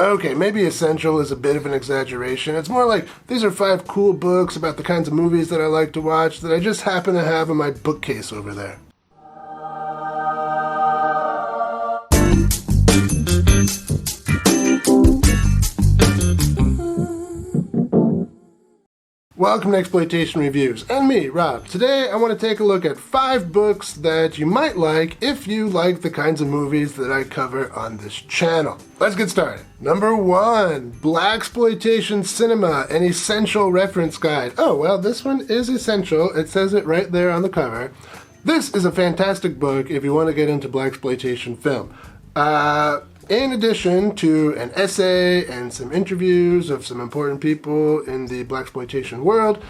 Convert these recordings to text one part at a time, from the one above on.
Okay, maybe essential is a bit of an exaggeration. It's more like, these are 5 cool books about the kinds of movies that I like to watch that I just happen to have in my bookcase over there. Welcome to Exploitation Reviews, and me, Rob. Today I want to take a look at 5 books that you might like if you like the kinds of movies that I cover on this channel. Let's get started. Number 1, Blaxploitation Cinema, an essential reference guide. Oh, well, this one is essential. It says it right there on the cover. This is a fantastic book if you want to get into blaxploitation film. In addition to an essay and some interviews of some important people in the blaxploitation world,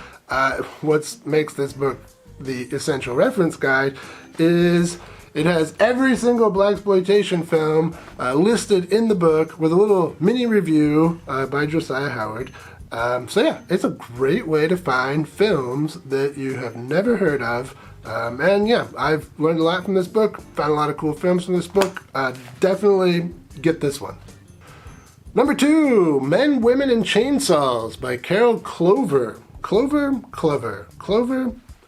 what makes this book the essential reference guide is it has every single blaxploitation film listed in the book with a little mini review by Josiah Howard. So yeah, it's a great way to find films that you have never heard of. And yeah, I've learned a lot from this book, found a lot of cool films from this book. Definitely get this one. Number 2, Men, Women, and Chainsaws by Carol Clover. Clover?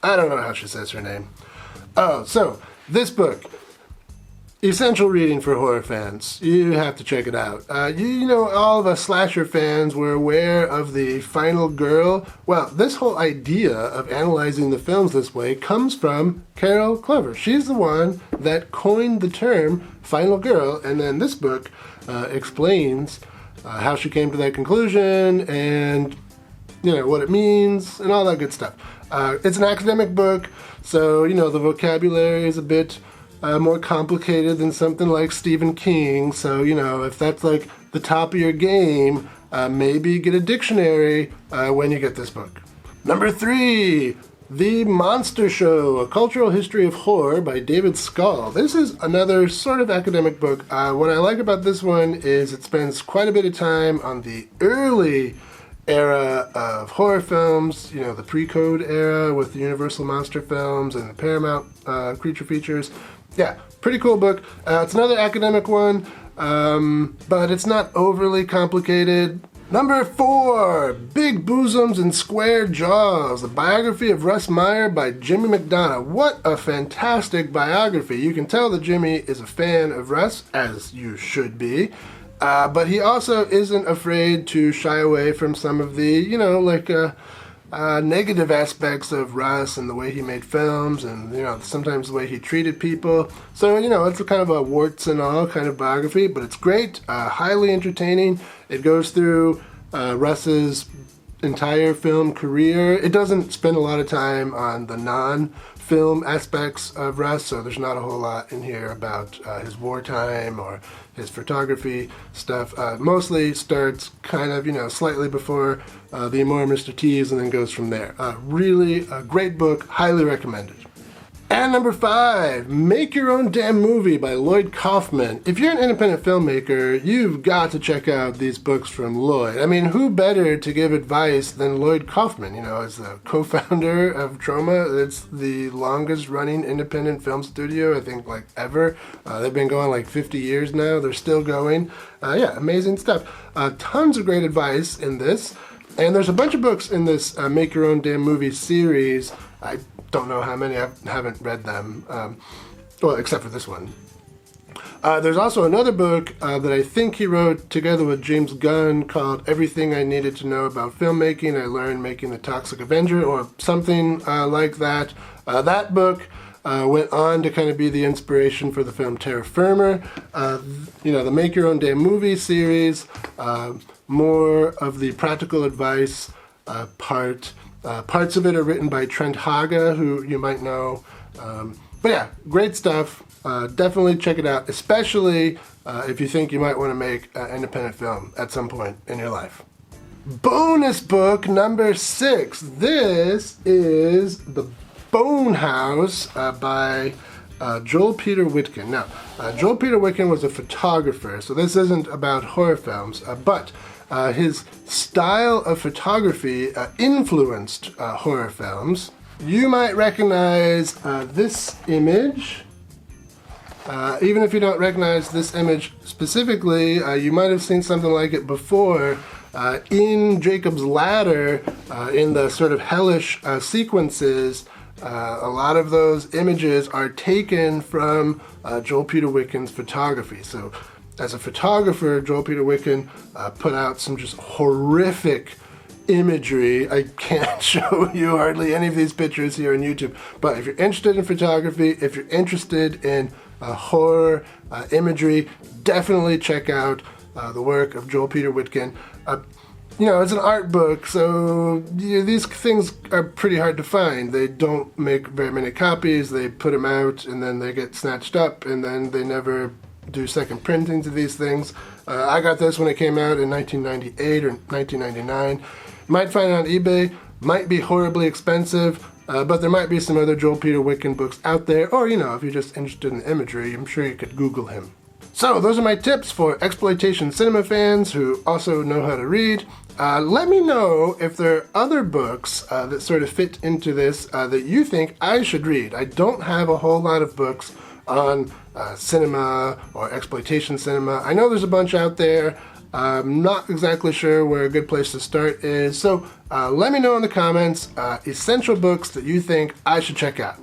I don't know how she says her name. Oh, so this book, essential reading for horror fans. You have to check it out. You know, all of us slasher fans were aware of the final girl. Well, this whole idea of analyzing the films this way comes from Carol Clover. She's the one that coined the term final girl, and then this book explains how she came to that conclusion and, you know, what it means and all that good stuff. It's an academic book, so, you know, the vocabulary is a bit more complicated than something like Stephen King. So, you know, if that's like the top of your game, maybe get a dictionary when you get this book. Number 3, The Monster Show, A Cultural History of Horror by David Scull. This is another sort of academic book. What I like about this one is it spends quite a bit of time on the early era of horror films, you know, the pre-code era with the Universal Monster films and the Paramount creature features. Yeah, pretty cool book. It's another academic one, but it's not overly complicated. Number 4, Big Bosoms and Square Jaws, the biography of Russ Meyer by Jimmy McDonough. What a fantastic biography. You can tell that Jimmy is a fan of Russ, as you should be, but he also isn't afraid to shy away from some of the, you know, like, negative aspects of Russ and the way he made films and, you know, sometimes the way he treated people. So, you know, it's a kind of a warts and all kind of biography, but it's great, highly entertaining. It goes through Russ's entire film career. It doesn't spend a lot of time on the non-film aspects of Russ, so there's not a whole lot in here about his wartime or his photography stuff. Mostly starts kind of, you know, slightly before The Amour Mr. Tease and then goes from there. Really a great book, highly recommended. And number 5, Make Your Own Damn Movie by Lloyd Kaufman. If you're an independent filmmaker, you've got to check out these books from Lloyd. I mean, who better to give advice than Lloyd Kaufman? You know, as the co-founder of Troma, it's the longest running independent film studio, I think, like ever. They've been going like 50 years now. They're still going. Yeah, amazing stuff. Tons of great advice in this. And there's a bunch of books in this Make Your Own Damn Movie series. I don't know how many, I haven't read them, well, except for this one. There's also another book that I think he wrote together with James Gunn called Everything I Needed to Know About Filmmaking. I Learned Making the Toxic Avenger, or something like that. That book went on to kind of be the inspiration for the film Terra Firma. You know, the Make Your Own Damn Movie series, more of the practical advice part. Parts of it are written by Trent Haga, who you might know. But yeah, great stuff. Definitely check it out, especially if you think you might want to make an independent film at some point in your life. Bonus book number 6. This is The Bone House by Joel Peter Witkin. Now, Joel Peter Witkin was a photographer, so this isn't about horror films, but his style of photography influenced horror films. You might recognize this image. Even if you don't recognize this image specifically, you might have seen something like it before. In Jacob's Ladder, in the sort of hellish sequences, a lot of those images are taken from Joel Peter Wicken's photography. So as a photographer, Joel Peter Wicken put out some just horrific imagery. I can't show you hardly any of these pictures here on YouTube, but if you're interested in photography, if you're interested in horror imagery, definitely check out the work of Joel Peter Wicken. You know, it's an art book, so these things are pretty hard to find. They don't make very many copies. They put them out, and then they get snatched up, and then they never do second printings of these things. I got this when it came out in 1998 or 1999. Might find it on eBay. Might be horribly expensive, but there might be some other Joel Peter Wicken books out there. Or, you know, if you're just interested in the imagery, I'm sure you could Google him. So those are my tips for exploitation cinema fans who also know how to read. Let me know if there are other books that sort of fit into this that you think I should read. I don't have a whole lot of books on cinema or exploitation cinema. I know there's a bunch out there. I'm not exactly sure where a good place to start is. So let me know in the comments essential books that you think I should check out.